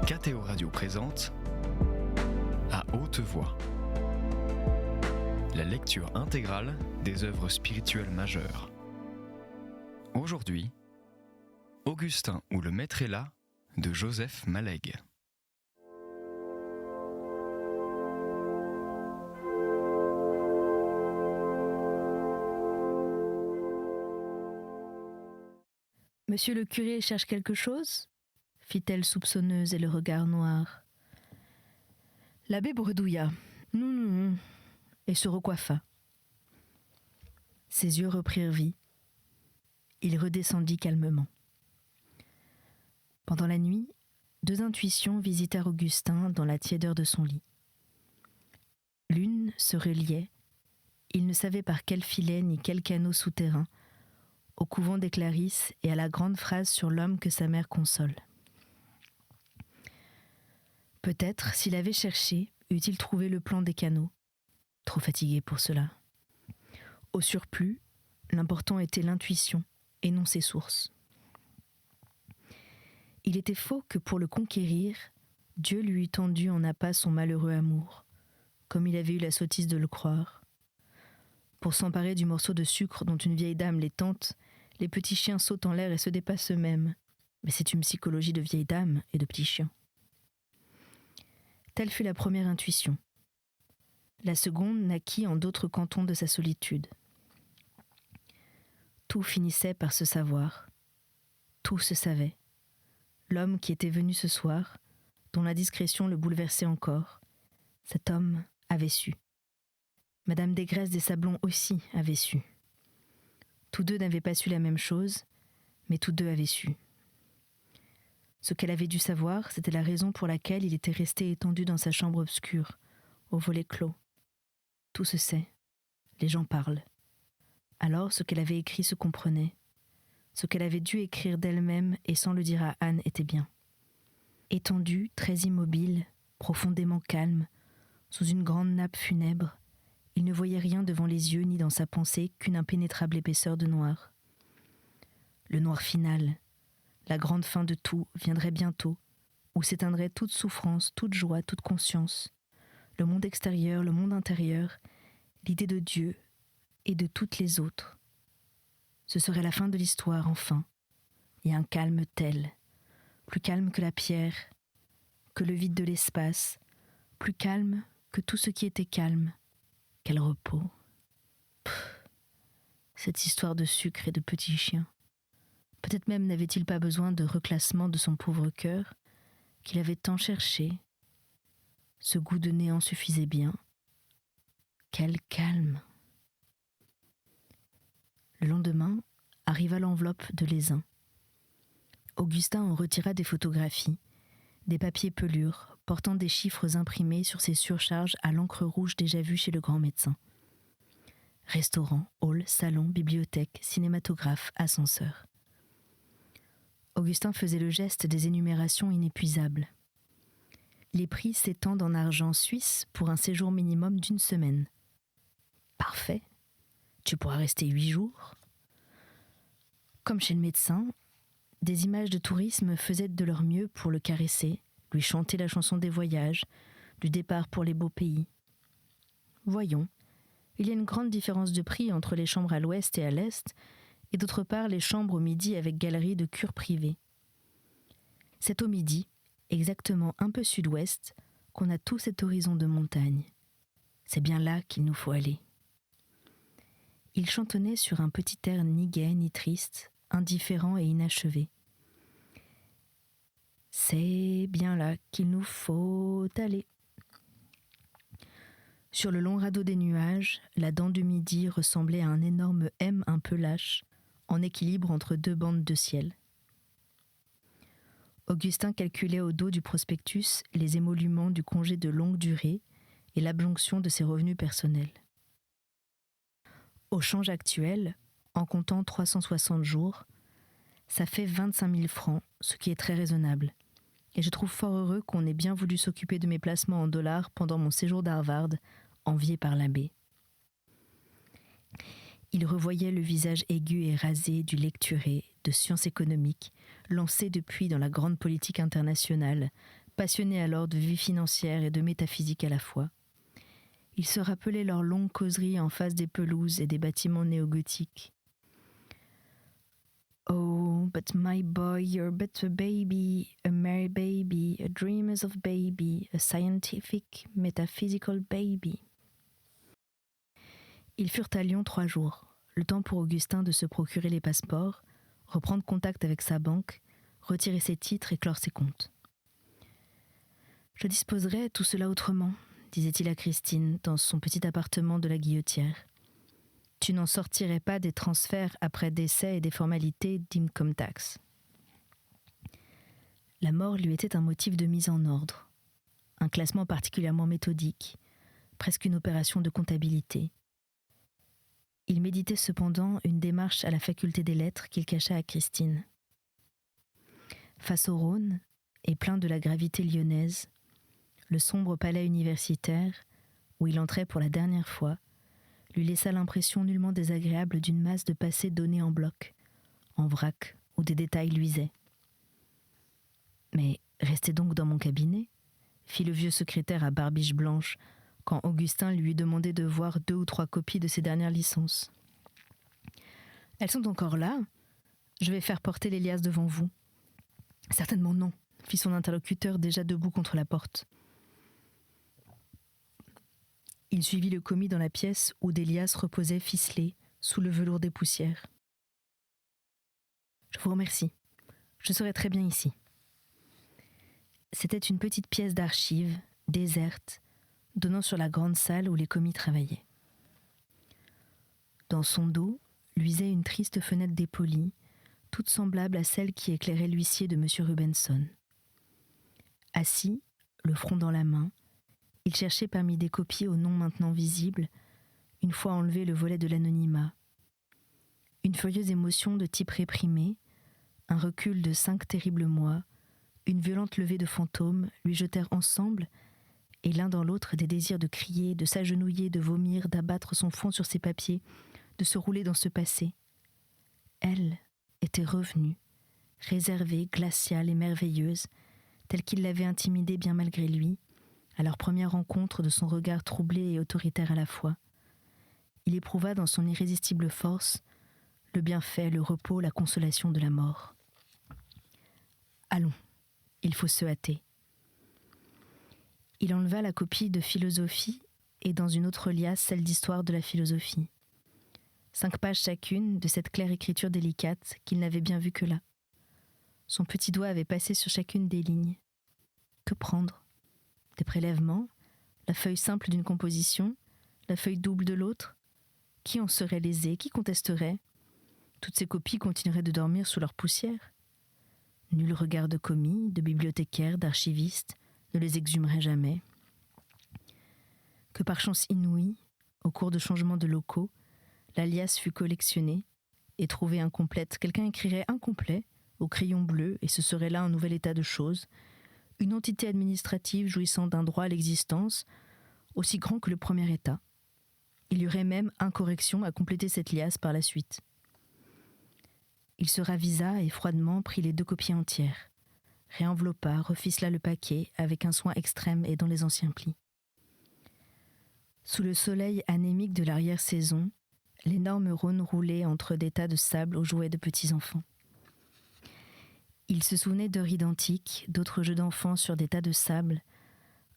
KTO Radio présente À haute voix, la lecture intégrale des œuvres spirituelles majeures. Aujourd'hui, Augustin ou le Maître est là de Joseph Malègue. Monsieur le curé cherche quelque chose ? Fit-elle soupçonneuse et le regard noir. L'abbé bredouilla. Non, et se recoiffa. Ses yeux reprirent vie. Il redescendit calmement. Pendant la nuit, 2 intuitions visitèrent Augustin dans la tiédeur de son lit. L'une se reliait, il ne savait par quel filet ni quel canot souterrain, au couvent des Clarisses et à la grande phrase sur l'homme que sa mère console. Peut-être, s'il avait cherché, eût-il trouvé le plan des canaux, trop fatigué pour cela. Au surplus, l'important était l'intuition et non ses sources. Il était faux que pour le conquérir, Dieu lui eût tendu en appât son malheureux amour, comme il avait eu la sottise de le croire. Pour s'emparer du morceau de sucre dont une vieille dame les tente, les petits chiens sautent en l'air et se dépassent eux-mêmes. Mais c'est une psychologie de vieille dame et de petits chiens. Telle fut la première intuition. La seconde naquit en d'autres cantons de sa solitude. Tout finissait par se savoir. Tout se savait. L'homme qui était venu ce soir, dont la discrétion le bouleversait encore, cet homme avait su. Madame Desgraisses des Sablons aussi avait su. Tous deux n'avaient pas su la même chose, mais tous deux avaient su. Ce qu'elle avait dû savoir, c'était la raison pour laquelle il était resté étendu dans sa chambre obscure, au volet clos. Tout se sait. Les gens parlent. Alors, ce qu'elle avait écrit se comprenait. Ce qu'elle avait dû écrire d'elle-même et sans le dire à Anne était bien. Étendu, très immobile, profondément calme, sous une grande nappe funèbre, il ne voyait rien devant les yeux ni dans sa pensée qu'une impénétrable épaisseur de noir. Le noir final, la grande fin de tout, viendrait bientôt, où s'éteindrait toute souffrance, toute joie, toute conscience, le monde extérieur, le monde intérieur, l'idée de Dieu et de toutes les autres. Ce serait la fin de l'histoire, enfin, et un calme tel, plus calme que la pierre, que le vide de l'espace, plus calme que tout ce qui était calme. Quel repos. Cette histoire de sucre et de petits chiens. Peut-être même n'avait-il pas besoin de reclassement de son pauvre cœur, qu'il avait tant cherché. Ce goût de néant suffisait bien. Quel calme. Le lendemain, arriva l'enveloppe de Lézin. Augustin en retira des photographies, des papiers pelures, portant des chiffres imprimés sur ces surcharges à l'encre rouge déjà vues chez le grand médecin. Restaurant, hall, salon, bibliothèque, cinématographe, ascenseur. Augustin faisait le geste des énumérations inépuisables. Les prix s'étendent en argent suisse pour un séjour minimum d'1 semaine. Parfait. Tu pourras rester 8 jours. Comme chez le médecin, des images de tourisme faisaient de leur mieux pour le caresser, lui chanter la chanson des voyages, du départ pour les beaux pays. Voyons, il y a une grande différence de prix entre les chambres à l'ouest et à l'est, et d'autre part les chambres au midi avec galerie de cure privée. C'est au midi, exactement un peu sud-ouest, qu'on a tout cet horizon de montagne. C'est bien là qu'il nous faut aller. Il chantonnait sur un petit air ni gai ni triste, indifférent et inachevé. C'est bien là qu'il nous faut aller. Sur le long radeau des nuages, la dent du midi ressemblait à un énorme M un peu lâche, en équilibre entre 2 bandes de ciel. Augustin calculait au dos du prospectus les émoluments du congé de longue durée et l'abjonction de ses revenus personnels. Au change actuel, en comptant 360 jours, ça fait 25 000 francs, ce qui est très raisonnable. Et je trouve fort heureux qu'on ait bien voulu s'occuper de mes placements en dollars pendant mon séjour d'Harvard, envié par l'abbé. Il revoyait le visage aigu et rasé du lecturé de sciences économiques, lancé depuis dans la grande politique internationale passionnés alors de vie financière et de métaphysique à la fois. Ils se rappelaient leurs longues causeries en face des pelouses et des bâtiments néo-gothiques. Oh, but my boy, you're but a baby, a merry baby, a dreamers of baby, a scientific, metaphysical baby. Ils furent à Lyon 3 jours, le temps pour Augustin de se procurer les passeports, reprendre contact avec sa banque, retirer ses titres et clore ses comptes. « Je disposerai tout cela autrement », disait-il à Christine dans son petit appartement de la Guillotière. « Tu n'en sortirais pas des transferts après décès et des formalités d'income tax. » La mort lui était un motif de mise en ordre, un classement particulièrement méthodique, presque une opération de comptabilité. Il méditait cependant une démarche à la faculté des lettres qu'il cacha à Christine. Face au Rhône, et plein de la gravité lyonnaise, le sombre palais universitaire, où il entrait pour la dernière fois, lui laissa l'impression nullement désagréable d'une masse de passé donnée en bloc, en vrac, où des détails luisaient. « Mais restez donc dans mon cabinet », fit le vieux secrétaire à barbiche blanche, quand Augustin lui eut demandé de voir 2 ou 3 copies de ses dernières licences. « Elles sont encore là ? Je vais faire porter les liasses devant vous. »« Certainement non », fit son interlocuteur déjà debout contre la porte. Il suivit le commis dans la pièce où des liasses reposaient ficelées sous le velours des poussières. « Je vous remercie. Je serai très bien ici. » C'était une petite pièce d'archives, déserte, donnant sur la grande salle où les commis travaillaient. Dans son dos luisait une triste fenêtre dépolie, toute semblable à celle qui éclairait l'huissier de M. Rubenson. Assis, le front dans la main, il cherchait parmi des copies aux noms maintenant visibles, une fois enlevé le volet de l'anonymat. Une furieuse émotion de type réprimé, un recul de 5 terribles mois, une violente levée de fantômes lui jetèrent ensemble, et l'un dans l'autre des désirs de crier, de s'agenouiller, de vomir, d'abattre son front sur ses papiers, de se rouler dans ce passé. Elle était revenue, réservée, glaciale et merveilleuse, telle qu'il l'avait intimidée bien malgré lui, à leur première rencontre de son regard troublé et autoritaire à la fois. Il éprouva dans son irrésistible force le bienfait, le repos, la consolation de la mort. Allons, il faut se hâter. Il enleva la copie de philosophie et dans une autre liasse celle d'histoire de la philosophie. 5 pages chacune de cette claire écriture délicate qu'il n'avait bien vue que là. Son petit doigt avait passé sur chacune des lignes. Que prendre ? Des prélèvements ? La feuille simple d'une composition ? La feuille double de l'autre ? Qui en serait lésé ? Qui contesterait ? Toutes ces copies continueraient de dormir sous leur poussière. Nul regard de commis, de bibliothécaire, d'archiviste ne les exhumerait jamais. Que par chance inouïe, au cours de changements de locaux, la liasse fut collectionnée et trouvée incomplète. Quelqu'un écrirait incomplet au crayon bleu et ce serait là un nouvel état de choses, une entité administrative jouissant d'un droit à l'existence aussi grand que le premier état. Il y aurait même incorrection à compléter cette liasse par la suite. Il se ravisa et froidement prit les 2 copies entières, réenveloppa, reficela le paquet avec un soin extrême et dans les anciens plis. Sous le soleil anémique de l'arrière-saison, l'énorme Rhône roulait entre des tas de sable aux jouets de petits enfants. Il se souvenait d'heures identiques, d'autres jeux d'enfants sur des tas de sable,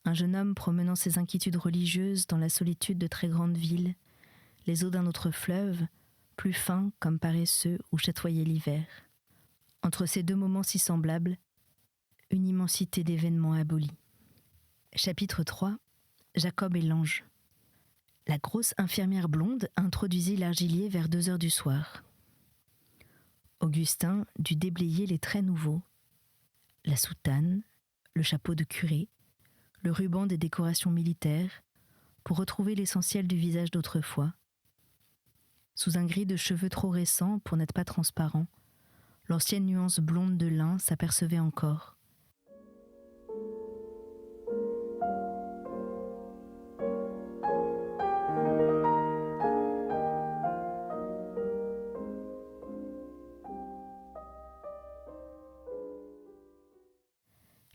un jeune homme promenant ses inquiétudes religieuses dans la solitude de très grandes villes, les eaux d'un autre fleuve, plus fin comme paresseux où chatoyait l'hiver. Entre ces 2 moments si semblables, une immensité d'événements abolis. Chapitre 3. Jacob et l'ange. La grosse infirmière blonde introduisit l'argilier vers 2 heures du soir. Augustin dut déblayer les traits nouveaux, la soutane, le chapeau de curé, le ruban des décorations militaires, pour retrouver l'essentiel du visage d'autrefois. Sous un gris de cheveux trop récent pour n'être pas transparent, l'ancienne nuance blonde de lin s'apercevait encore.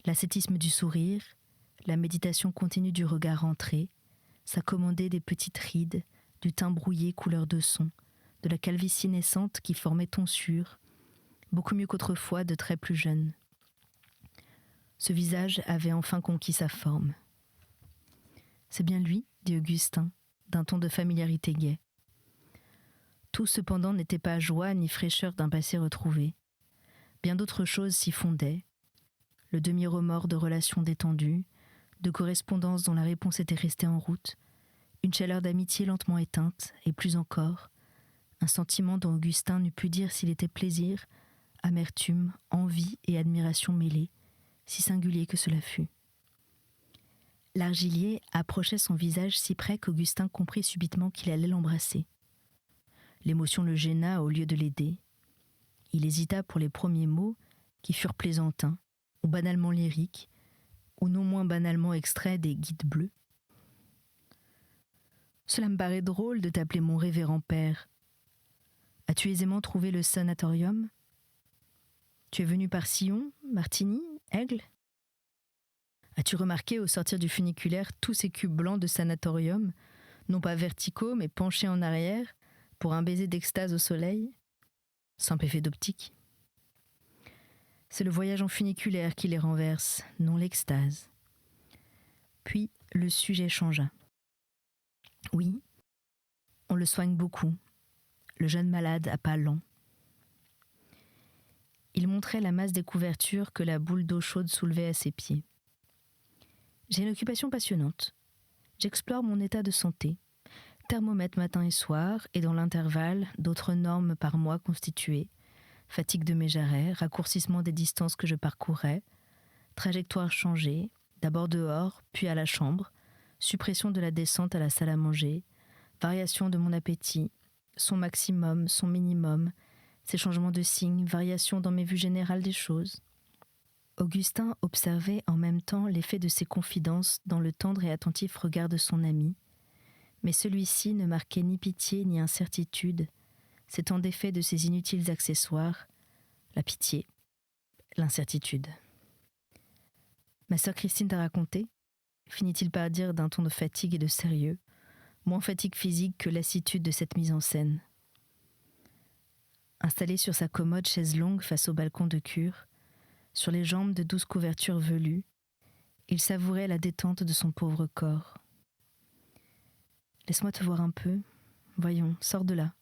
L'ascétisme du sourire, la méditation continue du regard entré, s'accommodaient des petites rides, du teint brouillé couleur de son, de la calvitie naissante qui formait tonsure, beaucoup mieux qu'autrefois de traits plus jeunes. Ce visage avait enfin conquis sa forme. « C'est bien lui, dit Augustin, d'un ton de familiarité gaie. Tout cependant n'était pas joie ni fraîcheur d'un passé retrouvé. Bien d'autres choses s'y fondaient, le demi-remords de relations détendues, de correspondances dont la réponse était restée en route, une chaleur d'amitié lentement éteinte, et plus encore, un sentiment dont Augustin n'eût pu dire s'il était plaisir, amertume, envie et admiration mêlées, si singulier que cela fût. L'argilier approchait son visage si près qu'Augustin comprit subitement qu'il allait l'embrasser. L'émotion le gêna au lieu de l'aider. Il hésita pour les premiers mots qui furent plaisantins, ou banalement lyriques, ou non moins banalement extraits des guides bleus. « Cela me paraît drôle de t'appeler mon révérend père. As-tu aisément trouvé le sanatorium ? Tu es venu par Sillon, Martigny, Aigle ? As-tu remarqué au sortir du funiculaire tous ces cubes blancs de sanatorium, non pas verticaux mais penchés en arrière, pour un baiser d'extase au soleil ? Simple effet d'optique. C'est le voyage en funiculaire qui les renverse, non l'extase. » Puis le sujet changea. « Oui, on le soigne beaucoup, le jeune malade à pas lents. » Il montrait la masse des couvertures que la boule d'eau chaude soulevait à ses pieds. « J'ai une occupation passionnante. J'explore mon état de santé. Thermomètre matin et soir, et dans l'intervalle, d'autres normes par mois constituées. Fatigue de mes jarrets, raccourcissement des distances que je parcourais, trajectoire changée, d'abord dehors, puis à la chambre, suppression de la descente à la salle à manger, variation de mon appétit, son maximum, son minimum, ces changements de signes, variation dans mes vues générales des choses. » Augustin observait en même temps l'effet de ses confidences dans le tendre et attentif regard de son ami, mais celui-ci ne marquait ni pitié ni incertitude, s'étant défait de ses inutiles accessoires, la pitié, l'incertitude. « Ma sœur Christine t'a raconté ?» finit-il par dire d'un ton de fatigue et de sérieux, moins fatigue physique que lassitude de cette mise en scène. Installé sur sa commode chaise longue face au balcon de cure, sur les jambes de douces couvertures velues, il savourait la détente de son pauvre corps. « Laisse-moi te voir un peu. Voyons, sors de là.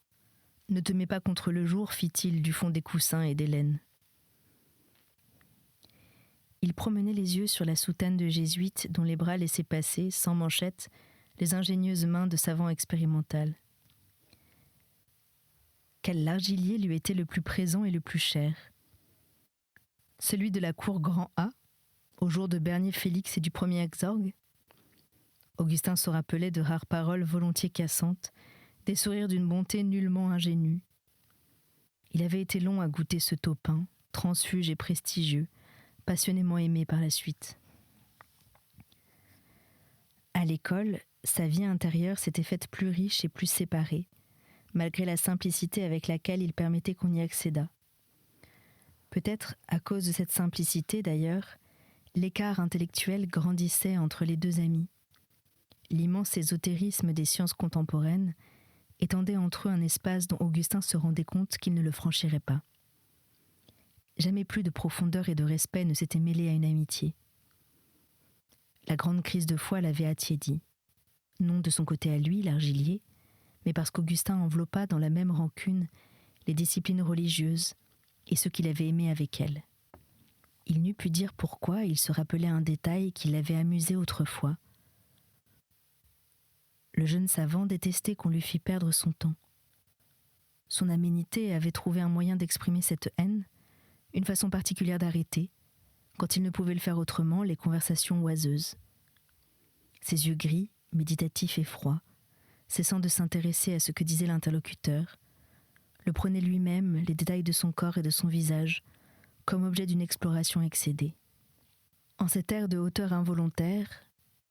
Ne te mets pas contre le jour, fit-il du fond des coussins et des laines. » Il promenait les yeux sur la soutane de jésuite dont les bras laissaient passer, sans manchette, les ingénieuses mains de savant expérimental. Quel l'argilier lui était le plus présent et le plus cher ? Celui de la cour Grand A, au jour de Bernier Félix et du premier exorgue ? Augustin se rappelait de rares paroles volontiers cassantes, des sourires d'une bonté nullement ingénue. Il avait été long à goûter ce taupin, transfuge et prestigieux, passionnément aimé par la suite. À l'école, sa vie intérieure s'était faite plus riche et plus séparée, malgré la simplicité avec laquelle il permettait qu'on y accédât. Peut-être à cause de cette simplicité, d'ailleurs, l'écart intellectuel grandissait entre les deux amis. L'immense ésotérisme des sciences contemporaines étendait entre eux un espace dont Augustin se rendait compte qu'il ne le franchirait pas. Jamais plus de profondeur et de respect ne s'était mêlé à une amitié. La grande crise de foi l'avait attiédi, non de son côté à lui, l'argilier, mais parce qu'Augustin enveloppa dans la même rancune les disciplines religieuses et ceux qu'il avait aimés avec elles. Il n'eût pu dire pourquoi il se rappelait un détail qui l'avait amusé autrefois. Le jeune savant détestait qu'on lui fît perdre son temps. Son aménité avait trouvé un moyen d'exprimer cette haine, une façon particulière d'arrêter, quand il ne pouvait le faire autrement, les conversations oiseuses. Ses yeux gris, méditatifs et froids, cessant de s'intéresser à ce que disait l'interlocuteur, le prenait lui-même, les détails de son corps et de son visage, comme objet d'une exploration excédée. En cet air de hauteur involontaire,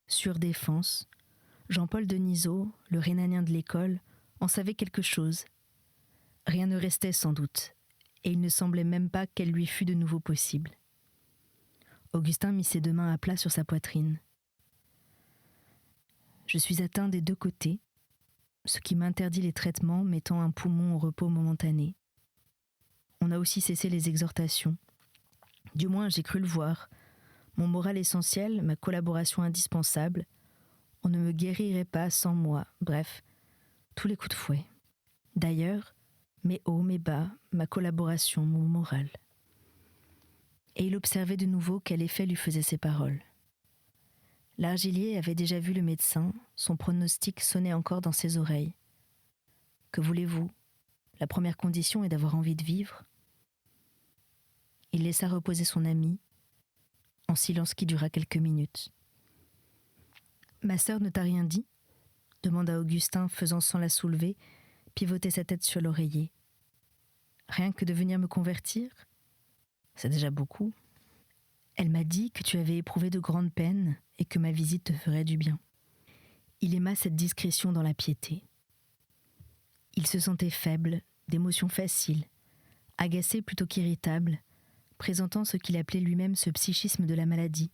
surdéfense, Jean-Paul Denisot, le rhénanien de l'école, en savait quelque chose. Rien ne restait sans doute, et il ne semblait même pas qu'elle lui fût de nouveau possible. Augustin mit ses 2 mains à plat sur sa poitrine. Je suis atteint des 2 côtés, ce qui m'interdit les traitements mettant un poumon au repos momentané. On a aussi cessé les exhortations. Du moins, j'ai cru le voir. Mon moral essentiel, ma collaboration indispensable, on ne me guérirait pas sans moi. Bref, tous les coups de fouet. D'ailleurs, mes hauts, mes bas, ma collaboration, mon moral. Et il observait de nouveau quel effet lui faisaient ces paroles. L'Argilier avait déjà vu le médecin, son pronostic sonnait encore dans ses oreilles. Que voulez-vous ? La première condition est d'avoir envie de vivre. Il laissa reposer son ami, en silence qui dura quelques minutes. « Ma sœur ne t'a rien dit ?» demanda Augustin, faisant sans la soulever, pivoter sa tête sur l'oreiller. « Rien que de venir me convertir ? C'est déjà beaucoup. Elle m'a dit que tu avais éprouvé de grandes peines et que ma visite te ferait du bien. » Il aima cette discrétion dans la piété. Il se sentait faible, d'émotions faciles, agacé plutôt qu'irritable, présentant ce qu'il appelait lui-même ce psychisme de la maladie,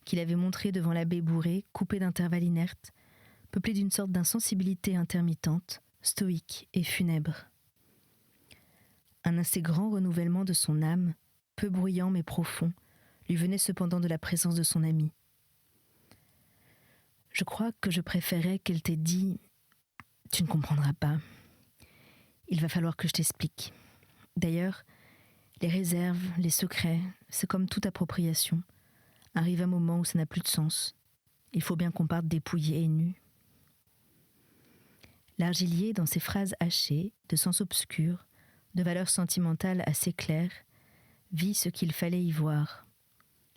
qu'il avait montré devant l'abbé Bourré, coupé d'intervalles inertes, peuplé d'une sorte d'insensibilité intermittente, stoïque et funèbre. Un assez grand renouvellement de son âme, peu bruyant mais profond, lui venait cependant de la présence de son ami. Je crois que je préférais qu'elle t'ait dit « Tu ne comprendras pas. Il va falloir que je t'explique. D'ailleurs, les réserves, les secrets, c'est comme toute appropriation. Arrive un moment où ça n'a plus de sens. Il faut bien qu'on parte dépouillé et nu. » L'Argilier, dans ses phrases hachées, de sens obscur, de valeur sentimentale assez claire, vit ce qu'il fallait y voir,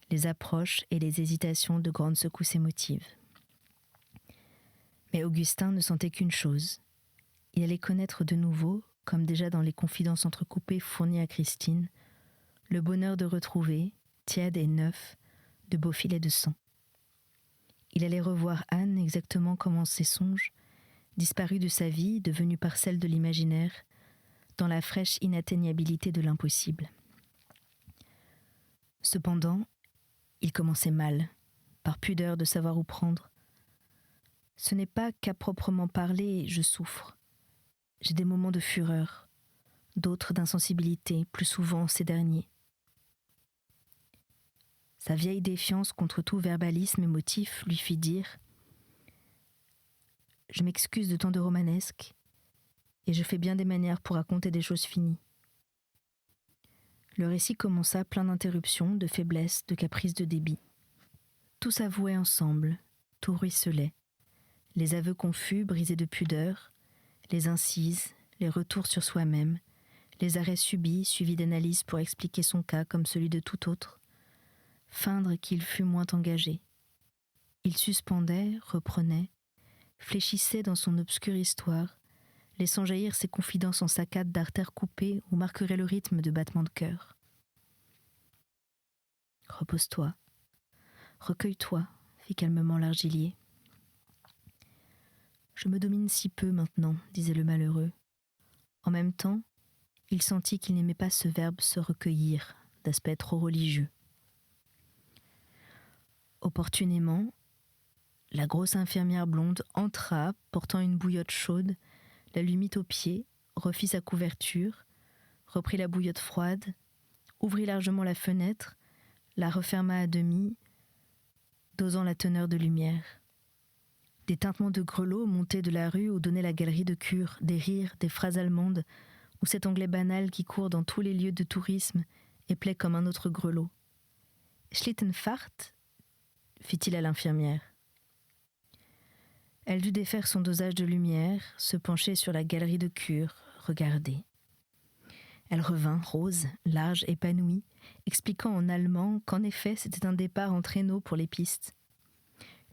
les approches et les hésitations de grandes secousses émotives. Mais Augustin ne sentait qu'une chose. Il allait connaître de nouveau, comme déjà dans les confidences entrecoupées fournies à Christine, le bonheur de retrouver, tiède et neuf, de beaux filets de sang. Il allait revoir Anne exactement comme en ses songes, disparue de sa vie, devenue parcelle de l'imaginaire, dans la fraîche inatteignabilité de l'impossible. Cependant, il commençait mal, par pudeur de savoir où prendre. Ce n'est pas qu'à proprement parler, je souffre. J'ai des moments de fureur, d'autres d'insensibilité, plus souvent ces derniers. Sa vieille défiance contre tout verbalisme émotif lui fit dire « Je m'excuse de tant de romanesque, et je fais bien des manières pour raconter des choses finies. » Le récit commença plein d'interruptions, de faiblesses, de caprices de débit. Tout s'avouait ensemble, tout ruisselait. Les aveux confus, brisés de pudeur, les incises, les retours sur soi-même, les arrêts subis, suivis d'analyses pour expliquer son cas comme celui de tout autre, feindre qu'il fût moins engagé. Il suspendait, reprenait, fléchissait dans son obscure histoire, laissant jaillir ses confidences en saccades d'artères coupées où marquerait le rythme de battements de cœur. « Repose-toi, recueille-toi, fit calmement l'Argilier. « Je me domine si peu maintenant, disait le malheureux. En même temps, il sentit qu'il n'aimait pas ce verbe se recueillir, d'aspect trop religieux. Opportunément, la grosse infirmière blonde entra, portant une bouillotte chaude, la lui mit aux pieds, refit sa couverture, reprit la bouillotte froide, ouvrit largement la fenêtre, la referma à demi, dosant la teneur de lumière. Des tintements de grelots montaient de la rue où donnait la galerie de cure, des rires, des phrases allemandes, ou cet anglais banal qui court dans tous les lieux de tourisme et plaît comme un autre grelot. « Schlittenfahrt » fit-il à l'infirmière. Elle dut défaire son dosage de lumière, se pencher sur la galerie de cure, regarder. Elle revint, rose, large, épanouie, expliquant en allemand qu'en effet c'était un départ en traîneau pour les pistes.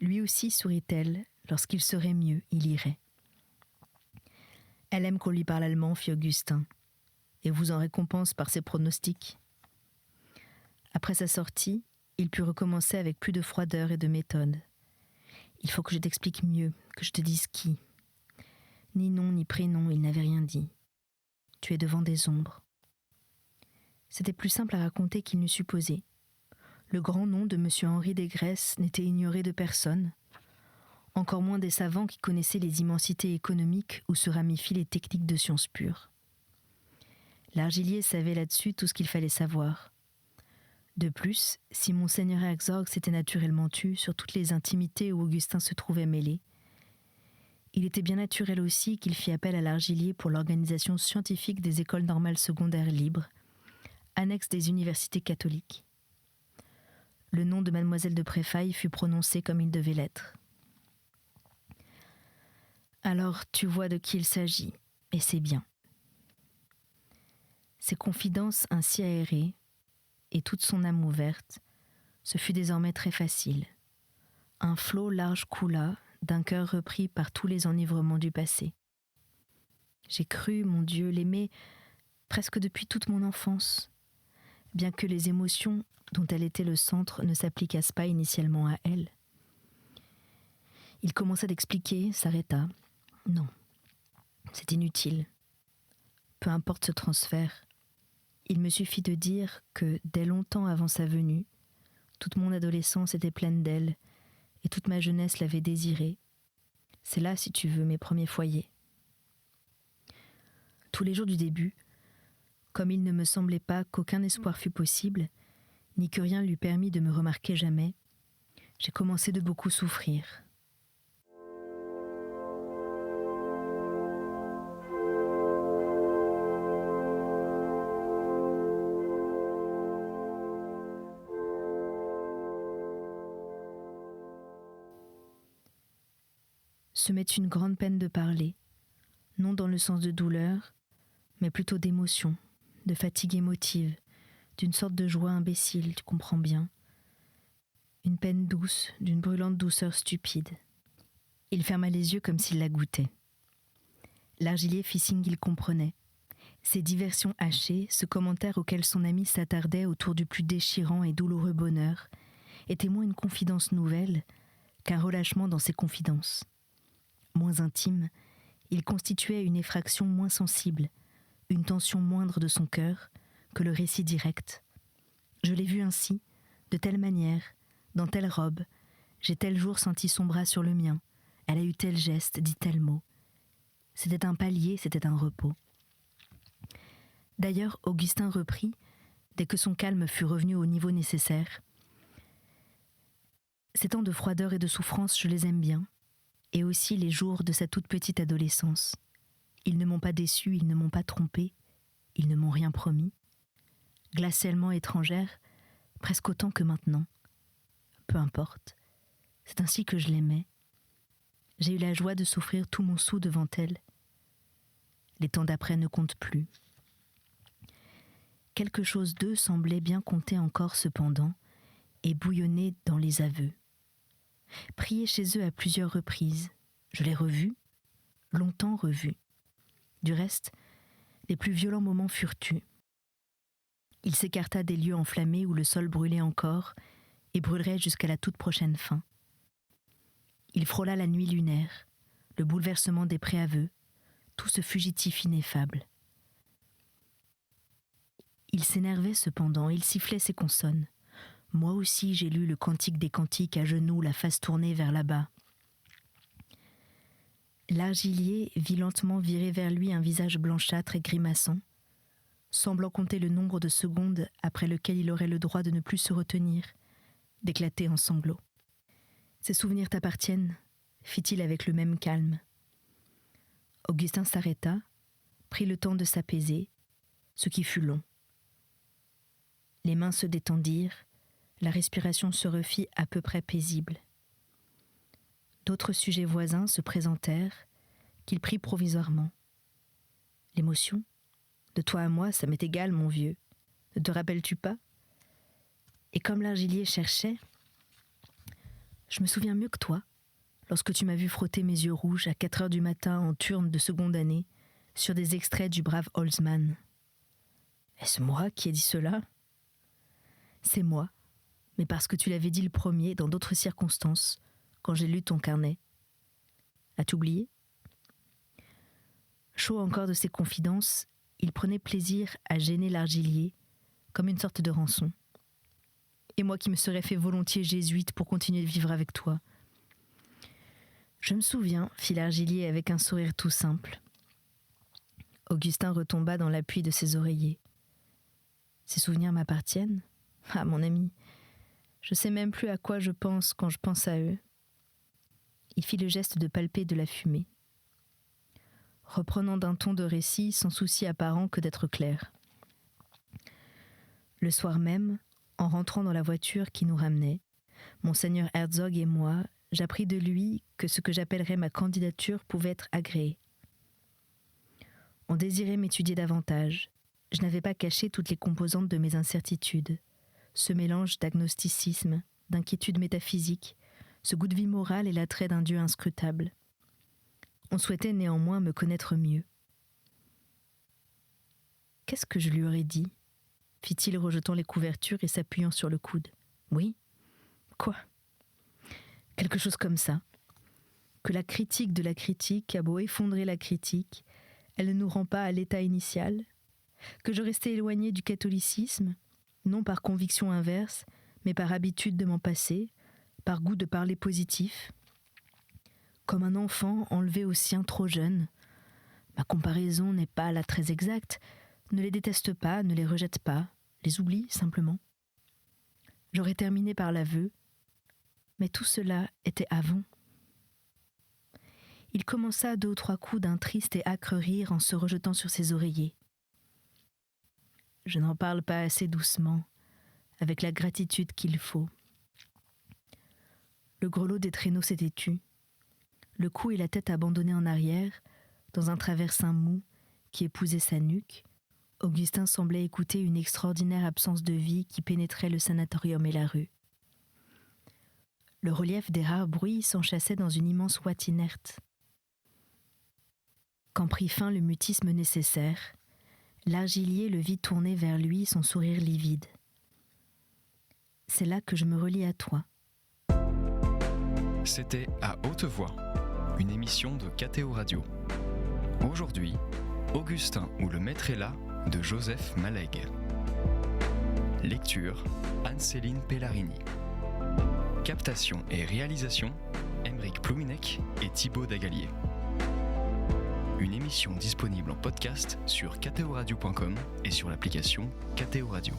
Lui aussi, sourit-elle, lorsqu'il serait mieux, il irait. Elle aime qu'on lui parle allemand, fit Augustin, et vous en récompense par ses pronostics. Après sa sortie, il put recommencer avec plus de froideur et de méthode. Il faut que je t'explique mieux, que je te dise qui. Ni nom ni prénom, il n'avait rien dit. Tu es devant des ombres. C'était plus simple à raconter qu'il n'eût supposé. Le grand nom de M. Henri Desgresses n'était ignoré de personne, encore moins des savants qui connaissaient les immensités économiques où se ramifient les techniques de sciences pures. L'Argilier savait là-dessus tout ce qu'il fallait savoir. De plus, si Monseigneur Herzog s'était naturellement tu sur toutes les intimités où Augustin se trouvait mêlé, il était bien naturel aussi qu'il fit appel à l'Argilier pour l'organisation scientifique des écoles normales secondaires libres, annexes des universités catholiques. Le nom de mademoiselle de Préfaille fut prononcé comme il devait l'être. Alors tu vois de qui il s'agit, et c'est bien. Ses confidences ainsi aérées, et toute son âme ouverte, ce fut désormais très facile. Un flot large coula d'un cœur repris par tous les enivrements du passé. J'ai cru, mon Dieu, l'aimer presque depuis toute mon enfance, bien que les émotions dont elle était le centre ne s'appliquassent pas initialement à elle. Il commença d'expliquer, s'arrêta. Non, c'est inutile. Peu importe ce transfert. Il me suffit de dire que, dès longtemps avant sa venue, toute mon adolescence était pleine d'elle, et toute ma jeunesse l'avait désirée. C'est là, si tu veux, mes premiers foyers. Tous les jours du début, comme il ne me semblait pas qu'aucun espoir fût possible, ni que rien lui permît de me remarquer jamais, j'ai commencé de beaucoup souffrir. Ce m'est une grande peine de parler, non dans le sens de douleur, mais plutôt d'émotion, de fatigue émotive, d'une sorte de joie imbécile, tu comprends bien. Une peine douce, d'une brûlante douceur stupide. Il ferma les yeux comme s'il la goûtait. L'Argilier fit signe qu'il comprenait. Ces diversions hachées, ce commentaire auquel son ami s'attardait autour du plus déchirant et douloureux bonheur, était moins une confidence nouvelle qu'un relâchement dans ses confidences. Moins intime, il constituait une effraction moins sensible, une tension moindre de son cœur que le récit direct. Je l'ai vu ainsi, de telle manière, dans telle robe, j'ai tel jour senti son bras sur le mien, elle a eu tel geste, dit tel mot. C'était un palier, c'était un repos. D'ailleurs, Augustin reprit, dès que son calme fut revenu au niveau nécessaire. Ces temps de froideur et de souffrance, je les aime bien, et aussi les jours de sa toute petite adolescence. Ils ne m'ont pas déçu, ils ne m'ont pas trompé, ils ne m'ont rien promis. Glacialement étrangère, presque autant que maintenant. Peu importe, c'est ainsi que je l'aimais. J'ai eu la joie de souffrir tout mon soûl devant elle. Les temps d'après ne comptent plus. Quelque chose d'eux semblait bien compter encore cependant, et bouillonner dans les aveux. Prié chez eux à plusieurs reprises, je l'ai revu, longtemps revu. Du reste, les plus violents moments furent tus. Il s'écarta des lieux enflammés où le sol brûlait encore et brûlerait jusqu'à la toute prochaine fin. Il frôla la nuit lunaire, le bouleversement des préaveux, tout ce fugitif ineffable. Il s'énervait cependant, il sifflait ses consonnes. Moi aussi j'ai lu le cantique des cantiques à genoux, la face tournée vers là-bas. L'Argilier vit lentement virer vers lui un visage blanchâtre et grimaçant, semblant compter le nombre de secondes après lequel il aurait le droit de ne plus se retenir, d'éclater en sanglots. « Ces souvenirs t'appartiennent » fit-il avec le même calme. Augustin s'arrêta, prit le temps de s'apaiser, ce qui fut long. Les mains se détendirent, la respiration se refit à peu près paisible. D'autres sujets voisins se présentèrent, qu'il prit provisoirement. L'émotion, de toi à moi, ça m'est égal, mon vieux. Ne te rappelles-tu pas ? Et comme l'Argilier cherchait, je me souviens mieux que toi, lorsque tu m'as vu frotter mes yeux rouges à 4 heures du matin en turne de seconde année, sur des extraits du brave Holzmann. Est-ce moi qui ai dit cela ? C'est moi, mais parce que tu l'avais dit le premier dans d'autres circonstances, quand j'ai lu ton carnet. As-tu oublié ? Chaud encore de ses confidences, il prenait plaisir à gêner l'Argilier, comme une sorte de rançon. Et moi qui me serais fait volontiers jésuite pour continuer de vivre avec toi. Je me souviens, fit l'Argilier avec un sourire tout simple. Augustin retomba dans l'appui de ses oreillers. Ces souvenirs m'appartiennent ? Ah, mon ami, je sais même plus à quoi je pense quand je pense à eux. Il fit le geste de palper de la fumée, reprenant d'un ton de récit sans souci apparent que d'être clair. Le soir même, en rentrant dans la voiture qui nous ramenait, Monseigneur Herzog et moi, j'appris de lui que ce que j'appellerais ma candidature pouvait être agréé. On désirait m'étudier davantage. Je n'avais pas caché toutes les composantes de mes incertitudes. Ce mélange d'agnosticisme, d'inquiétude métaphysique, ce goût de vie morale et l'attrait d'un Dieu inscrutable. On souhaitait néanmoins me connaître mieux. « Qu'est-ce que je lui aurais dit ?» fit-il rejetant les couvertures et s'appuyant sur le coude. « Oui ? Quoi ? Quelque chose comme ça. Que la critique de la critique a beau effondrer la critique, elle ne nous rend pas à l'état initial. Que je restais éloigné du catholicisme, non par conviction inverse, mais par habitude de m'en passer, par goût de parler positif. Comme un enfant enlevé au sien trop jeune. Ma comparaison n'est pas là très exacte. Ne les déteste pas, ne les rejette pas, les oublie simplement. J'aurais terminé par l'aveu, mais tout cela était avant. Il commença 2 ou 3 coups d'un triste et âcre rire en se rejetant sur ses oreillers. Je n'en parle pas assez doucement, avec la gratitude qu'il faut. Le grelot des traîneaux s'était tu, le cou et la tête abandonnés en arrière, dans un traversin mou qui épousait sa nuque. Augustin semblait écouter une extraordinaire absence de vie qui pénétrait le sanatorium et la rue. Le relief des rares bruits s'enchâssait dans une immense ouate inerte. Quand prit fin le mutisme nécessaire, l'Argilier le vit tourner vers lui son sourire livide. C'est là que je me relie à toi. C'était À Haute Voix, une émission de KTO Radio. Aujourd'hui, Augustin ou le maître est là de Joseph Malègue. Lecture, Anne-Céline Pellarini. Captation et réalisation, Aymeric Plouminec et Thibaut Dagalier. Une émission disponible en podcast sur ktoradio.com et sur l'application KTO Radio.